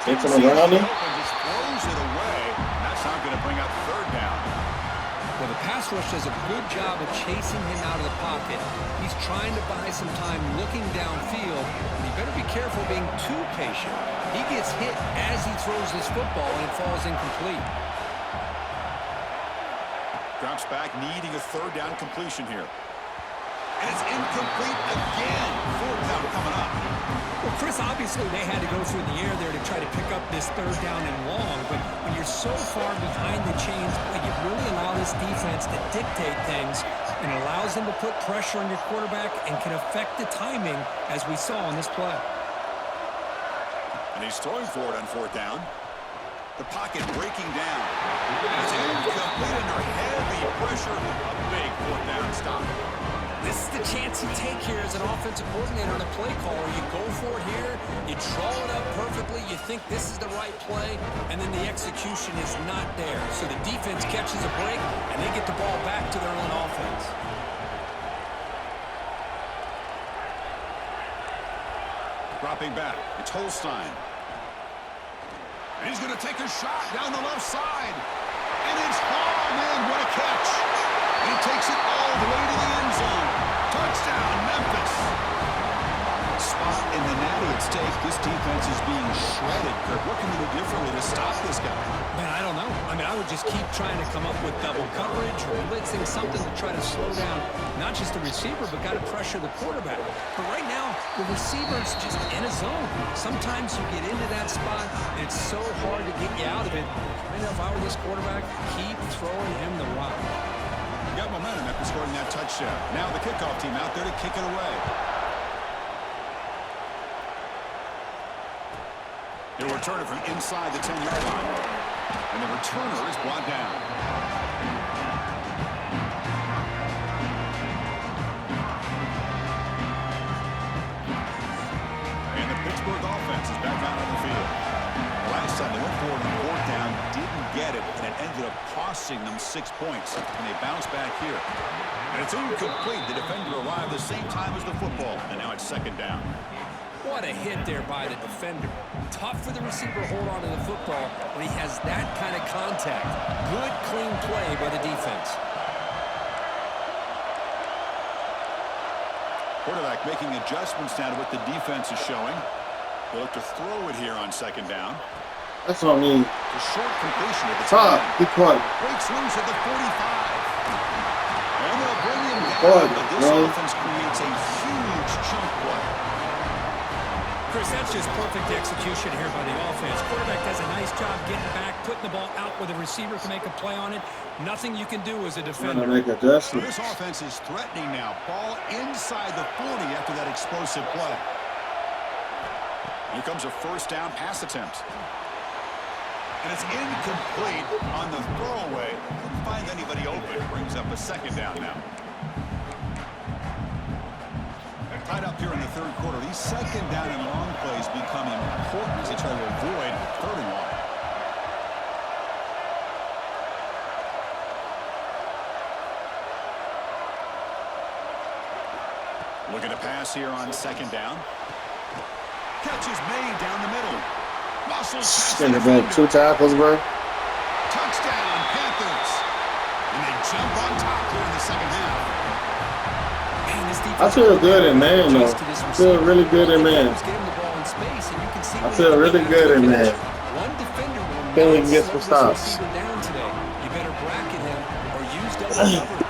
Takes him Sees around it him. open, just throws it away. That's not going to bring up third down. Well, the pass rush does a good job of chasing him out of the pocket. He's trying to buy some time looking downfield, and you better be careful being too patient. He gets hit as he throws this football, and it falls incomplete. Drops back, needing a third down completion here. And it's incomplete again. Fourth down coming up. Well, Chris, obviously they had to go through the air there to try to pick up this third down and long, but when you're so far behind the chains, boy, you really allow this defense to dictate things, and it allows them to put pressure on your quarterback and can affect the timing, as we saw on this play. And he's throwing for it on fourth down. The pocket breaking down. It's incomplete under heavy pressure. A big fourth down stop. This is the chance you take here as an offensive coordinator and a play caller. You go for it here, you draw it up perfectly, you think this is the right play, and then the execution is not there. So the defense catches a break, and they get the ball back to their own offense. Dropping back. It's Holstein. And he's going to take a shot down the left side. And it's, oh man, what a catch. And he takes it all the way to the end zone. Touchdown, Memphis. Spot in the natty at stake. This defense is being shredded. Kirk, what can they do differently to stop this guy? Man, I don't know. I mean, I would just keep trying to come up with double coverage or blitzing, something to try to slow down not just the receiver, but got to pressure the quarterback. But right now, the receiver's just in a zone. Sometimes you get into that spot, and it's so hard to get you out of it. I know if I were this quarterback, keep throwing him the rock. Got momentum after scoring that touchdown. Now the kickoff team out there to kick it away. They'll return it from inside the 10-yard line. And the returner is brought down. And the Pittsburgh offense is back out on the field. Last time they went for it on fourth down, didn't get it, and it ended up costing them 6 points. And they bounce back here. And it's incomplete. The defender arrived the same time as the football, and now it's second down. What a hit there by the defender. Tough for the receiver to hold on to the football when he has that kind of contact. Good, clean play by the defense. Quarterback making adjustments now to what the defense is showing. They'll look to throw it here on second down. That's what I mean. A short completion at the Top, 10. be quiet. Breaks loose at the 45. And they'll bring him down, Quiet, but this bro. offense creates a huge chunk play. Chris, that's just perfect execution here by the offense. Quarterback does a nice job getting back, putting the ball out where the receiver can make a play on it. Nothing you can do as a Trying to defender. make So adjustments. this offense is threatening now. Ball inside the 40 after that explosive play. Here comes a first down pass attempt. And it's incomplete on the throwaway. Couldn't find anybody open. Brings up a second down now. Tied up here in the third quarter. These second down and long plays become important as they try to avoid third and long. Looking to pass here on second down. Catch is made down the middle. Muscles past the Send it back. defender. 2 tackles, bro. Touchdown, Panthers. And they jump on top here in the second half. Man, this I defense feel good in man, though. adjusts to this I feel receiver. really good in man. Get him the ball in space, and you can see I when feel he really gets good to in the man. finish. One defender will Feel we not can get slow some this stops. receiver down today. You better bracket him or use double coverage.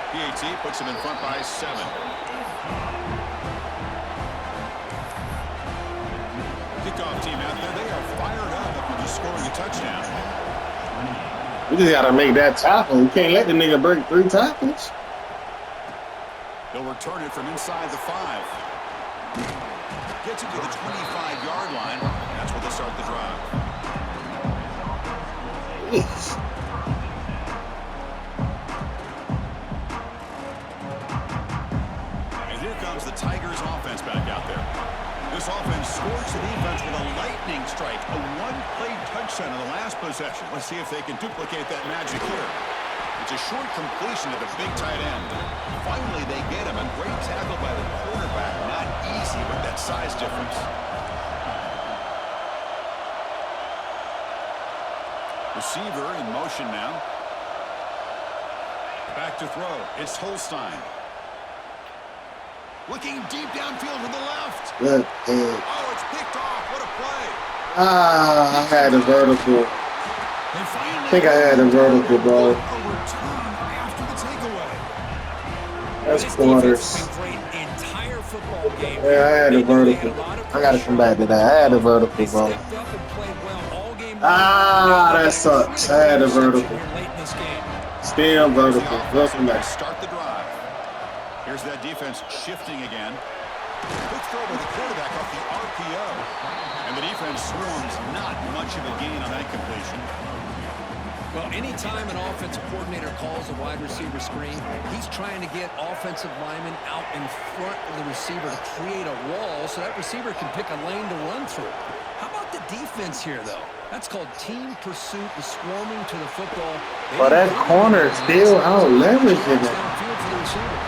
PAT puts him in front by 7. Kickoff team out there. They are fired up after just scoring a touchdown. We just got to make that tackle. We can't let the nigga break 3 tackles. They'll return it from inside the 5. Gets it to the 25-yard line. That's where they start the drive. Yes. And here comes the Tigers offense back out there. This offense scores the defense with a lightning strike, a one-play touchdown in the last possession. Let's see if they can duplicate that magic here. It's a short completion to the big tight end. Finally, they get him. A great tackle by the quarterback. Not easy with that size difference. Receiver in motion now. Back to throw. It's Holstein. Looking deep downfield to the left. Good. Oh, it's picked off. What a play. I had a vertical. I think I had a vertical, bro. After the takeaway. That's This quarters. defense has been great entire football game. Yeah, I had a They knew they had vertical. a lot of I gotta come pressure. back to that. I had a vertical, They bro. stepped up and played well all game long. Ah, Now, that sucks. I had a vertical. here late in this game. Still vertical. Welcome To back. start the drive. Here's that defense shifting again. Quick throw by the quarterback off the RPO. And the defense swarms. Not much of a gain on that completion. Well, anytime an offensive coordinator calls a wide receiver screen, he's trying to get offensive linemen out in front of the receiver to create a wall so that receiver can pick a lane to run through. How about the defense here, though? That's called team pursuit and swarming to the football. But that corner still out leveraging it. Downfield for the receiver.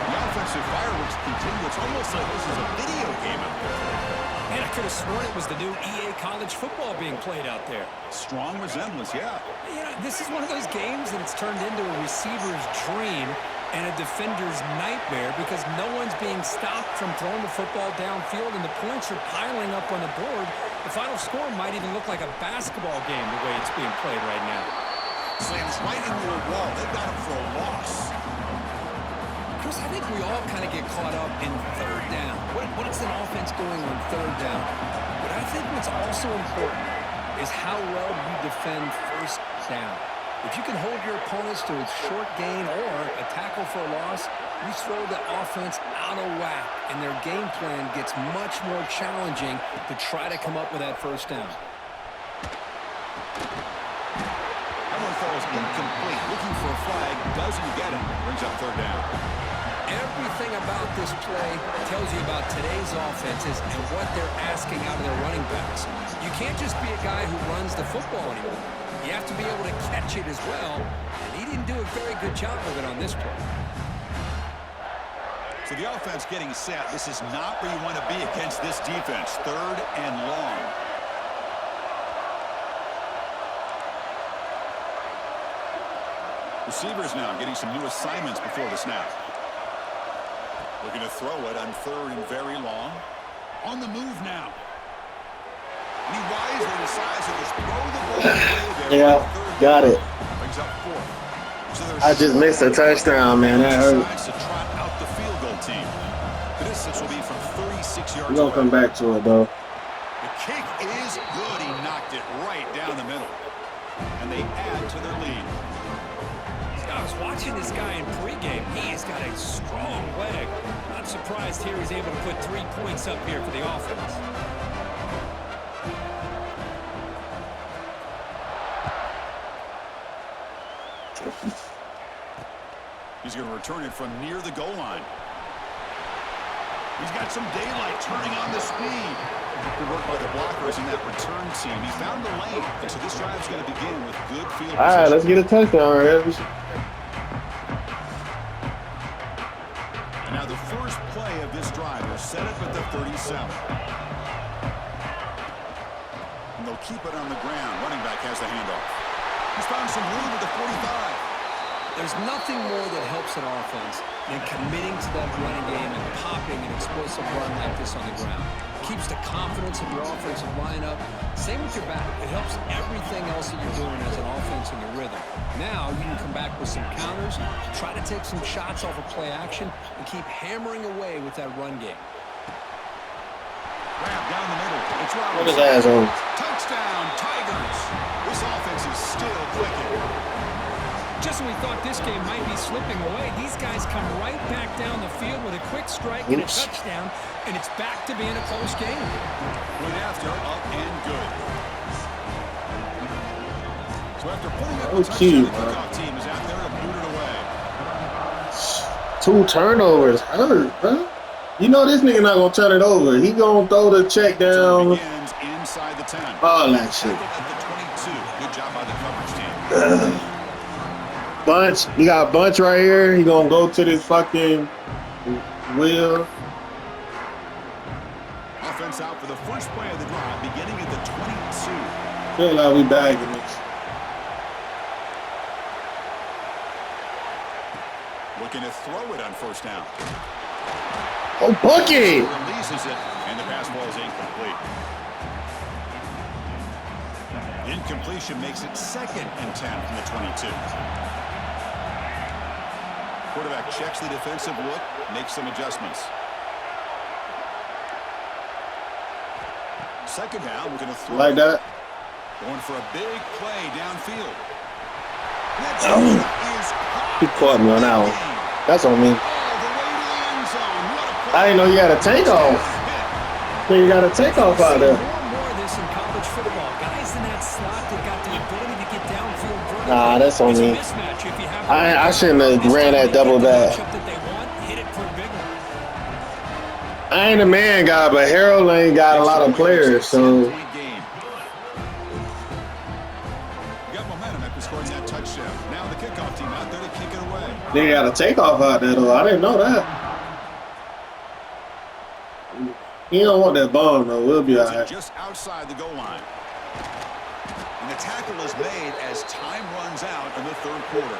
The offensive fireworks continue. It's almost like this is a video game out there. Man, I could have sworn it was the new EA college football being played out there. Strong resemblance, yeah. You know, this is one of those games that it's turned into a receiver's dream and a defender's nightmare because no one's being stopped from throwing the football downfield and the points are piling up on the board. The final score might even look like a basketball game the way it's being played right now. Slams right into a wall. They've got him for a loss. Chris, I think we all kind of get caught up in third down. What is an offense going on third down? But I think what's also important is how well you defend first down. If you can hold your opponents to a short gain or a tackle for a loss, you throw the offense out of whack, and their game plan gets much more challenging to try to come up with that first down. That one falls incomplete. Looking for a flag. Doesn't get it. Brings up third down. Everything about this play tells you about today's offenses and what they're asking out of their running backs. You can't just be a guy who runs the football anymore. You have to be able to catch it as well, and he didn't do a very good job of it on this play. So the offense getting set. This is not where you want to be against this defense. Third and long. Receivers now getting some new assignments before the snap. Looking to throw it on third and very long. On the move now. And he wisely decides to just throw the ball away there. Yeah, got it. Brings up fourth. So I just missed a touchdown, man. That hurt. decides to trot out the field goal team. The distance will be from 36 yards We're gonna come back to it, though. The kick is good. He knocked it right down the middle. And they add to their lead. I was watching this guy in pregame. He has got a strong leg. Not surprised here he's able to put 3 points up here for the offense. He's going to return it from near the goal line. He's got some daylight turning on the speed. Good work by the blockers in that return team. He found the lane, and so this drive's going to begin with good field All right, position. let's get a touchdown right here. And now the first play of this drive will set up at the 37. And they'll keep it on the ground. Running back has the handoff. He's found some room at the 45. There's nothing more that helps an offense than committing to that running game and popping an explosive run like this on the ground. Keeps the confidence of your offensive lineup. Same with your back. It helps everything else that you're doing as an offense in your rhythm. Now you can come back with some counters, try to take some shots off of play action, and keep hammering away with that run game. Grab down the middle. It's What is Robinson. asshole? Touchdown, Tigers. This offense is still clicking. Just when we thought this game might be slipping away, these guys come right back down the field with a quick strike and a Oops. touchdown, and it's back to being a close game. Point after, up and good. So after putting up Oh, the touchdown, cute, the man. kickoff team is out there to boot it away. 2 turnovers. Hurt, bro. You know this nigga not gonna turn it over. He gonna throw the check So it down. begins inside the 10. All that shit. Tackled at the 22. Good job by the coverage team. Bunch. You got Bunch right here. He gonna go to this fucking wheel. Offense out for the first play of the drive, beginning at the 22. Feel like we bagging this. Looking to throw it on first down. Oh, Bucky! Releases it, and the pass ball is incomplete. Incompletion makes it 2nd and 10 from the 22. Quarterback checks the defensive look, makes some adjustments. 2nd down, we're going to throw. Like that? Going for a big play downfield. He caught me on that one. That's on me. I didn't know you had a takeoff. You got a takeoff out there. More and more of this in college football. Guys in that slot that got the ability to get downfield vertically. Nah, that's on It's a me. mismatch if you have I shouldn't have ran that double back. that they want, hit it for a big one. I ain't a man guy, but Harold ain't got a lot of players, so Got momentum after scoring that touchdown. Now the kickoff team out there to kick it away. they got a takeoff out there though. I didn't know that. He don't want that bomb though. We'll be alright. Just outside the goal line. And the tackle is made as time runs out in the 3rd quarter.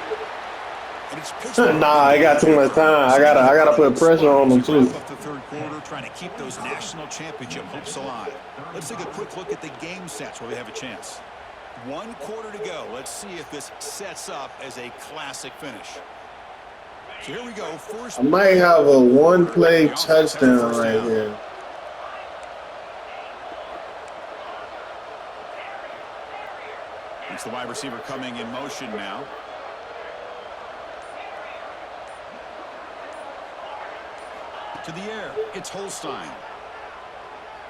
And it's Nah, I got too much time. I gotta put pressure on them too. Up the 3rd quarter, trying to keep those national championship hopes alive. Let's take a quick look at the game sets where we have a chance. 1 quarter to go. Let's see if this sets up as a classic finish. So here we go. First, I might have a one-play touchdown right here. It's the wide receiver coming in motion now. To the air, it's Holstein.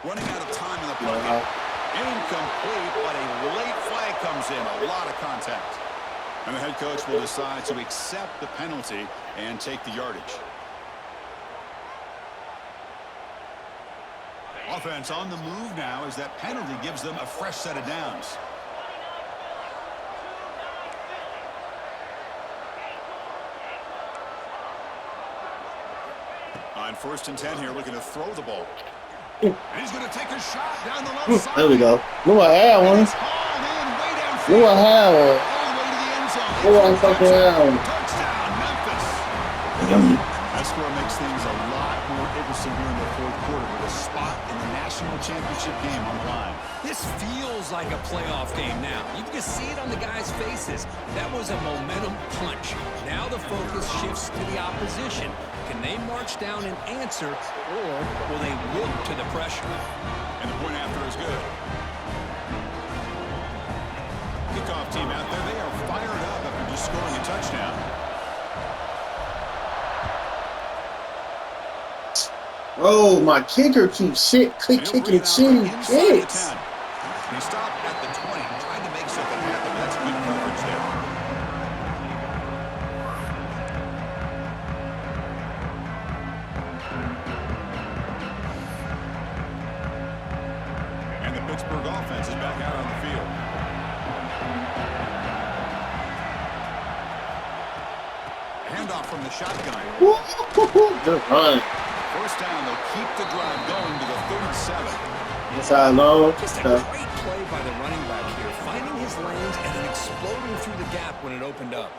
Running out of time in the pocket. Incomplete, but a late flag comes in. A lot of contact. And the head coach will decide to accept the penalty and take the yardage. Offense on the move now as that penalty gives them a fresh set of downs. On 1st and 10 here, looking to throw the ball. And he's going to take a shot down the left side. There we go. Knew I had one. It's hauled in way downfield. Knew I had one. All the way to the end zone. Knew I fucking had one. Touchdown, Memphis. That score makes things a lot more interesting here in the 4th quarter with a spot in the national championship game on the line. This feels like a playoff game now. You can see it on the guys' faces. That was a momentum punch. Now the focus shifts to the opposition. Can they march down and answer, or will they look to the pressure? And the point after is good. Kickoff team out there. They are fired up after just scoring a touchdown. Oh, my kicker keeps kicking cheese kicks. He stopped at the 20, trying to make something happen. That's good coverage there. And the Pittsburgh offense is back out on the field. Handoff from the shotgun. Good run. First down, they'll keep the drive going to the 37. That's how I know. Just a great play by the running back here, finding his lanes and then exploding through the gap when it opened up.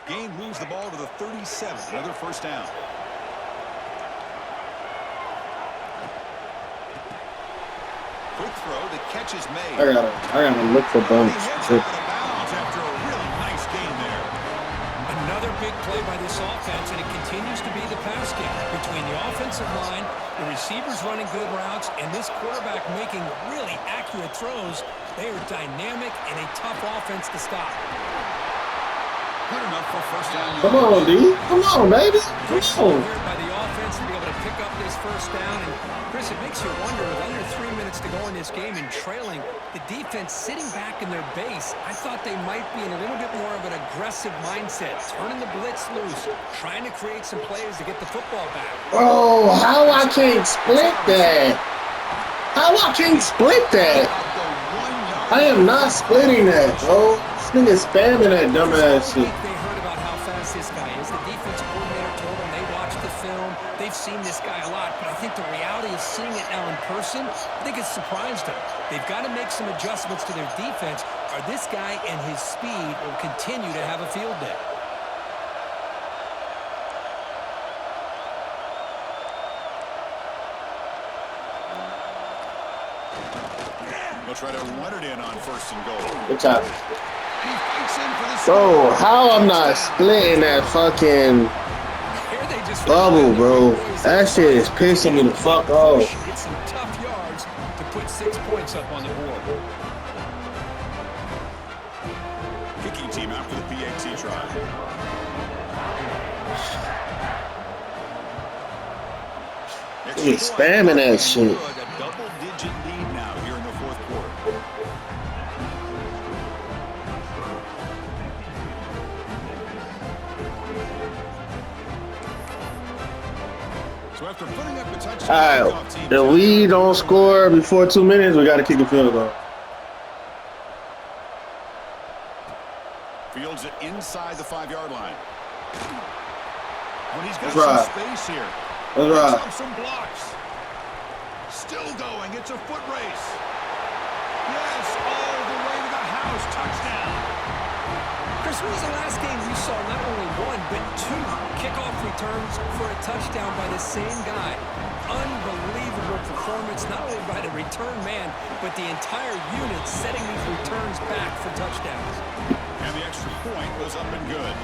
Gain moves the ball to the 37. Another first down. Quick throw. The catch is made. I gotta look for bumps. After a really nice game there. Another big play by this offense, and it continues to be the pass game between the offensive line, the receivers running good routes, and this quarterback making really accurate throws. They are dynamic and a tough offense to stop. Good enough for first down. Come on, D. Come on, baby. Come on. By the offense to be able to pick up this first down. And Chris, it makes you wonder, with under 3 minutes to go in this game and trailing, the defense sitting back in their base, I thought they might be in a little bit more of an aggressive mindset, turning the blitz loose, trying to create some plays to get the football back. Oh, how I can't split that? How I can't split that? I am not splitting that, bro. This nigga spamming that dumbass shit. They heard about how fast this guy is. The defense coordinator told them they watched the film. They've seen this guy a lot, but I think the reality of seeing it now in person, I think it's surprised him. They've got to make some adjustments to their defense, or this guy and his speed will continue to have a field day. They'll try to run it in on 1st and goal. Good job. He fights in for the Bro, how I'm not splitting that fucking bubble, bro. That shit is pissing me the fuck off. Get some tough yards to put 6 points up on the board. Kicking team out for the PAT try. He's spamming that shit. A double-digit lead now here in the 4th quarter. So after putting up a touchdown, All right, if we don't score before 2 minutes, we got to kick the field goal. Fields it inside the 5-yard line. When he's got That's some space here. That's right. Up some blocks. Still going. It's a foot race. Yes, all the way to the house. Touchdown. Chris, when was the last game we saw not only 1, but 2 kickoff returns for a touchdown by the same guy? Unbelievable performance, not only by the return man, but the entire unit setting these returns back for touchdowns. And the extra point was up and good.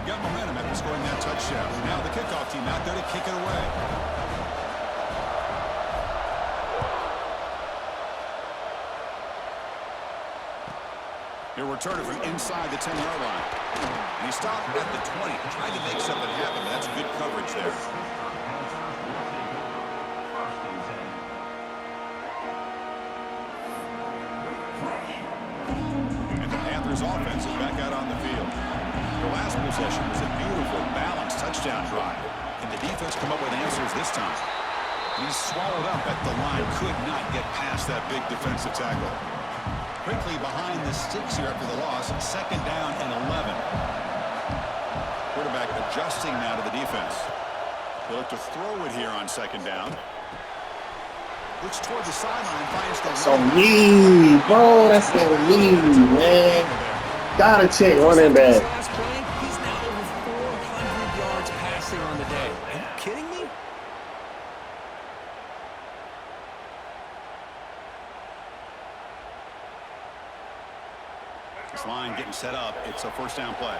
Got momentum after scoring that touchdown. Now the kickoff team out there to kick it away. He'll return it from inside the 10-yard line. And he stopped at the 20, trying to make something happen, but that's good coverage there. And the Panthers offense is back out on the field. The last possession was a beautiful, balanced touchdown drive. Can the defense come up with answers this time? He's swallowed up at the line, could not get past that big defensive tackle. Quickly behind the sticks here after the loss, 2nd down and 11. Quarterback adjusting now to the defense. They'll look to throw it here on 2nd down. Looks toward the sideline, finds the So mean, bro. That's so mean, man. Gotta check running back. Last play, he's now over 400 yards passing on the day. Are you kidding me? This line getting set up. It's a 1st down play.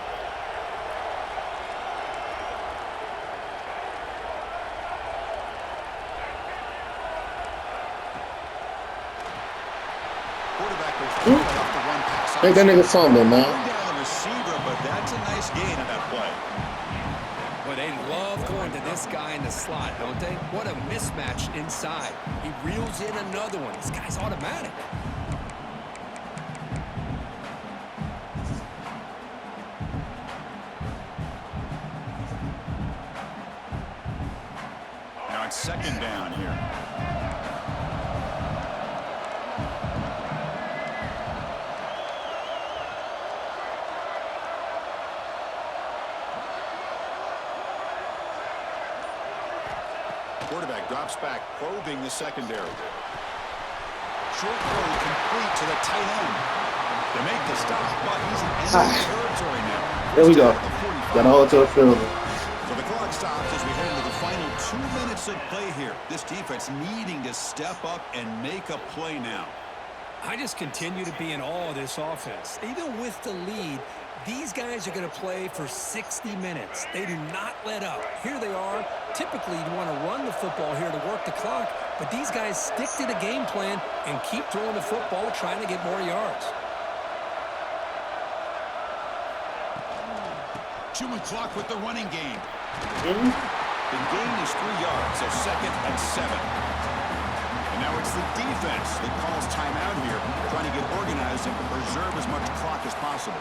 Quarterback goes forward off the run pass. Make that nigga fumble, man. Down the receiver, but that's a nice gain on that play. Well, they love going to this guy in the slot, don't they? What a mismatch inside. He reels in another one. This guy's automatic. Now it's 2nd down here. Quarterback drops back, probing the secondary. Short throw complete to the tight end. They make the stop, but he's in enemy territory now. There we go. Gotta hold to the field. So the clock stops as we head into the final 2 minutes of play here. This defense needing to step up and make a play now. I just continue to be in awe of this offense. Even with the lead, these guys are going to play for 60 minutes. They do not let up. Here they are. Typically, you want to run the football here to work the clock, but these guys stick to the game plan and keep throwing the football, trying to get more yards. Chewing clock with the running game. The gain is 3 yards, so 2nd and 7. And now it's the defense that calls timeout here, trying to get organized and preserve as much clock as possible.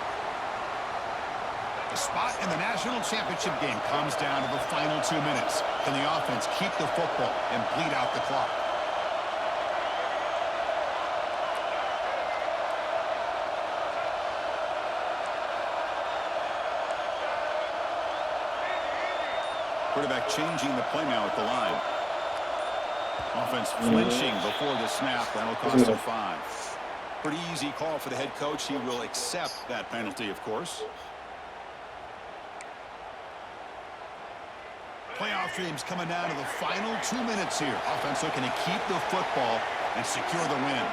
The spot in the national championship game comes down to the final 2 minutes. Can the offense keep the football and bleed out the clock? Quarterback changing the play now at the line. Offense flinching before the snap. That'll cost him 5. Pretty easy call for the head coach. He will accept that penalty, of course. Playoff dreams coming down to the final 2 minutes here. Offense looking to keep the football and secure the win.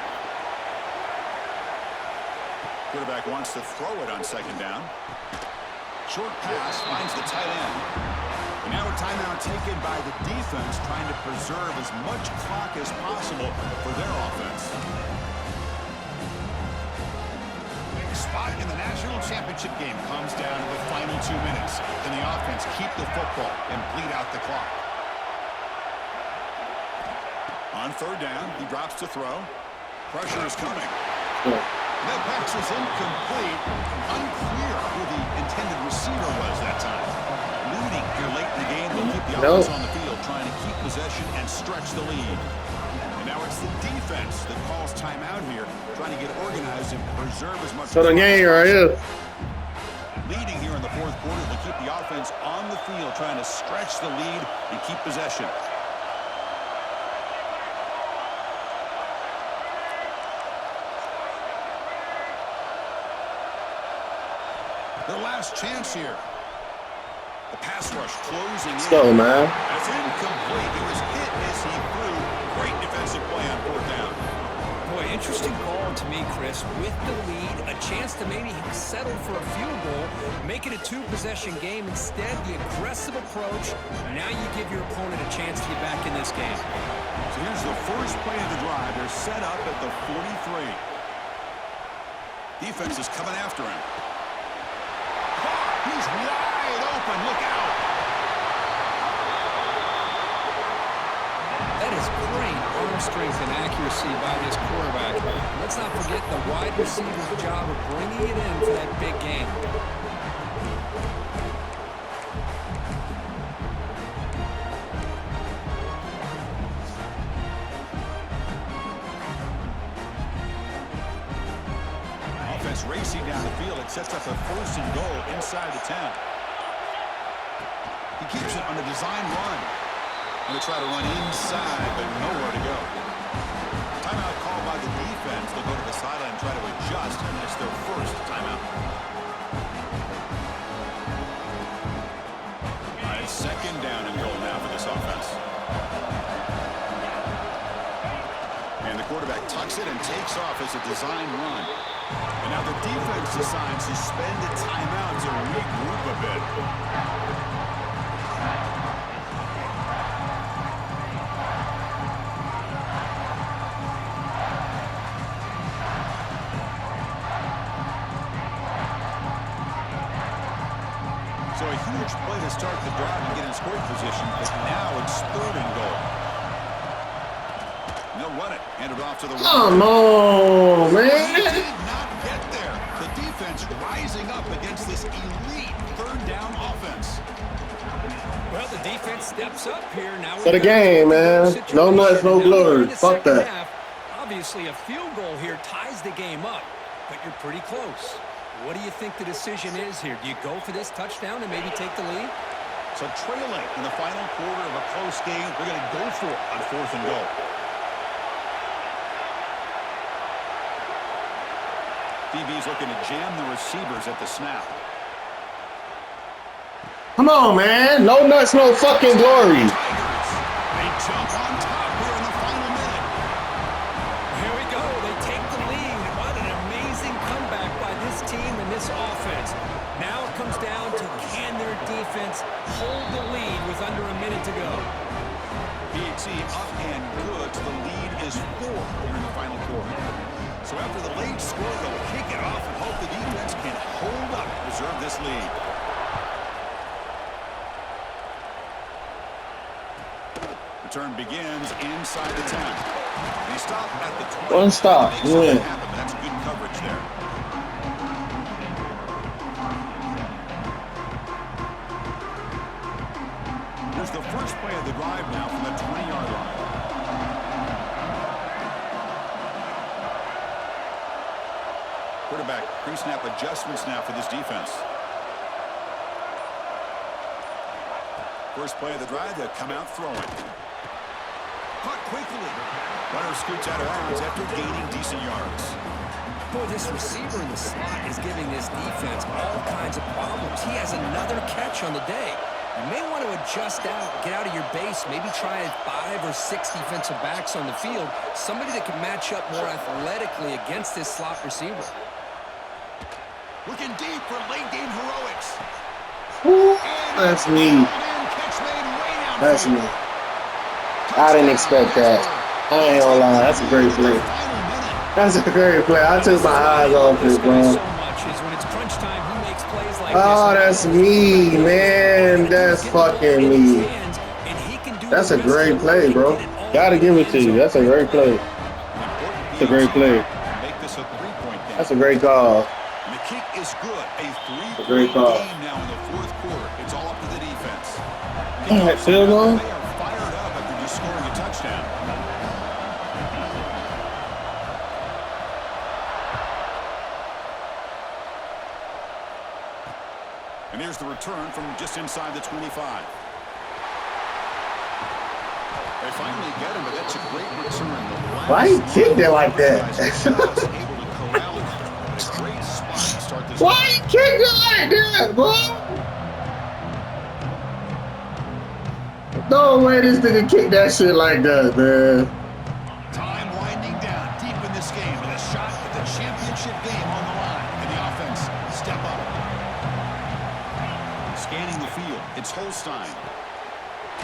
Quarterback wants to throw it on second down. Short pass finds the tight end. And now a timeout taken by the defense, trying to preserve as much clock as possible for their offense. Big spot in the national championship game comes down to the final 2 minutes. Can the offense keep the football and bleed out the clock? On third down, he drops to throw. Pressure is coming. That pass is incomplete. Unclear who the intended receiver was that time. Leading here late in the game will keep the offense on the field, trying to keep possession and stretch the lead. And now it's the defense that calls timeout here, trying to get organized and preserve as much. So the game right here. Leading here in the fourth quarter will keep the offense on the field, trying to stretch the lead and keep possession. Their last chance here. The pass rush closing in. Go, man. That's incomplete. He was hit as he threw. Great defensive play on fourth down. Boy, interesting call to me, Chris. With the lead, a chance to maybe settle for a field goal, make it a 2-possession game. Instead, the aggressive approach. Now you give your opponent a chance to get back in this game. So here's the first play of the drive. They're set up at the 43. Defense is coming after him. He's wide open. Look out. That is great arm strength and accuracy by this quarterback. Let's not forget the wide receiver's job of bringing it in for that big game. Offense racing down the field. It sets up a 1st and goal inside the 10. He keeps it on the design run. Going to try to run inside, but nowhere to go. Timeout called by the defense. They'll go to the sideline and try to adjust, and that's their first timeout. All right, 2nd down and goal now for this offense. And the quarterback tucks it and takes off as a design run. And now the defense decides to spend a timeout to regroup a bit. So a huge play to start the drive and get in scoring position, but now it's 3rd and goal. And they'll run it. Hand it off to the Come on, man. He did not get there. The defense rising up against this elite 3rd down offense. Well, the defense steps up here. Now For the game, man. No nuts, no glory. Fuck that. Obviously, a field goal here ties the game up, but you're pretty close. What do you think the decision is here? Do you go for this touchdown and maybe take the lead? So trailing in the final quarter of a close game, they're going to go for it on 4th and goal. DB's looking to jam the receivers at the snap. Come on, man. No nuts, no fucking glory. Tigers, they jump on top here in the final minute. Here we go. They take the lead. What an amazing comeback by this team and this offense. Now it comes down to can their defense hold the lead with under a minute to go. PHC up and good. The lead is 4 here in the final quarter. So after the late score, they'll kick it off and hope the defense can hold up and preserve this lead. Return begins inside the 10. They stop at the 20. One stop. Yeah. That's good coverage there. Here's the first play of the drive now from the 20-yard line. Quarterback pre-snap adjustments now for this defense. First play of the drive, they'll come out throwing. Caught quickly. Runner scoots out of bounds after gaining decent yards. Boy, this receiver in the slot is giving this defense all kinds of problems. He has another catch on the day. You may want to adjust out, get out of your base, maybe try 5 or 6 defensive backs on the field, somebody that can match up more athletically against this slot receiver. Looking deep for late-game heroics. Ooh, that's me. That's me. I didn't expect that. I ain't gonna lie. That's a great play. That's a great play. I took my eyes off it, bro. Oh, that's me, man. That's fucking me. That's a great play, bro. Gotta give it to you. That's a great play. That's a great play. That's a great call. The kick is good. A great call. game now in the fourth quarter. It's all up to the defense. All right, field goal. They are fired up after just scoring a touchdown. And here's the return from just inside the 25. They finally get him, but that's a great return. Why he kicked it like that? Why he kicked it like that, bro? No way this nigga kicked that shit like that, man. Time winding down deep in this game with a shot at the championship game on the line. And the offense step up. Scanning the field, it's Holstein.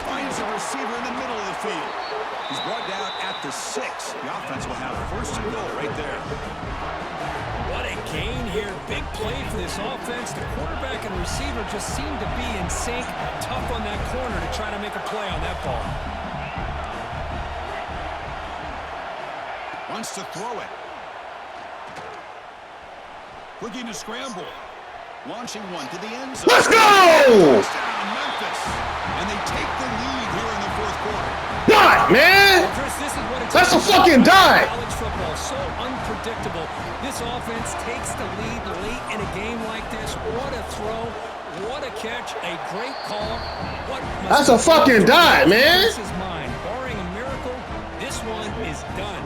Finds a receiver in the middle of the field. He's brought down at the 6. The offense will have first and goal right there. What a gain here. Big play for this offense. The quarterback and receiver just seem to be in sync. Tough on that corner to try to make a play on that ball. Wants to throw it. Looking to scramble. Launching one to the end zone. Let's go! Touchdown, Memphis. And they take the lead here in the fourth quarter. Dot, man! That's a fucking dot! College football, so unpredictable. This offense takes the lead late in a game like this. What a throw. What a catch. A great call. That's a fucking dot, man. This is mine. Barring a miracle, this one is done.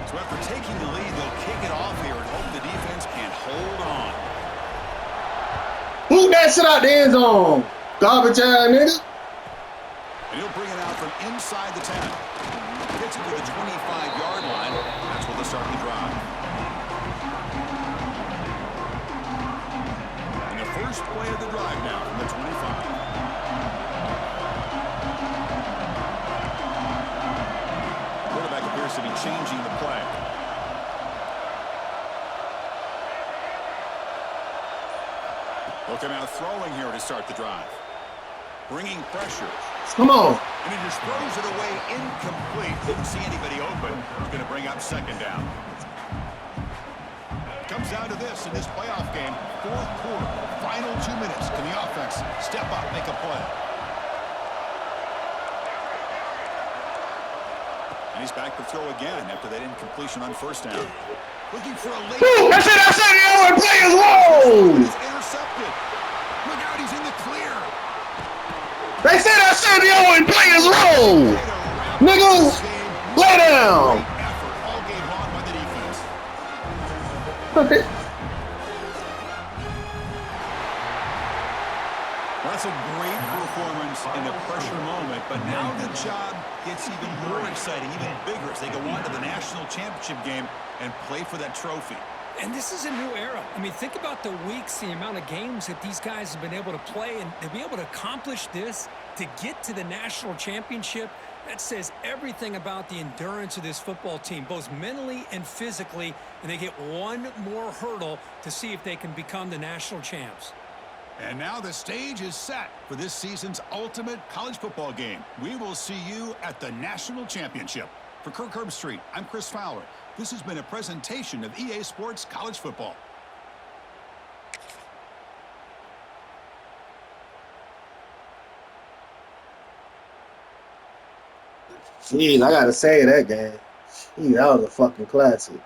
So after taking the lead, they'll kick it off here and hope the defense can hold on. Boot that shit out the end zone. Garbage ass nigga. And he'll bring it out from inside the 10. Gets it to the 25-yard line. That's where they'll start the drive. And the first play of the drive now from the 25. Quarterback appears to be changing the play. Looking out throwing here to start the drive. Bringing pressure. Come on. And he just throws it away incomplete. Didn't see anybody open. He's going to bring up second down. Comes down to this in this playoff game. Fourth quarter. Final 2 minutes. Can the offense step up, make a play? And he's back to throw again after that incompletion on first down. Looking for a late... That's it. And play is low. He's intercepted. Look out, he's in the clear. They said I said the and play is low. Nigga, lay down. Effort all game long by the defense. Okay. Well, that's a great performance in a pressure moment, but now the job gets even more exciting, even bigger as they go on to the national championship game and play for that trophy. And this is a new era. I mean, think about the weeks, the amount of games that these guys have been able to play, and to be able to accomplish this, to get to the national championship, that says everything about the endurance of this football team, both mentally and physically, and they get one more hurdle to see if they can become the national champs. And now the stage is set for this season's ultimate college football game. We will see you at the national championship. For Kirk Herbstreit, I'm Chris Fowler. This has been a presentation of EA Sports College Football. Jeez, I gotta say that game. Jeez, that was a fucking classic.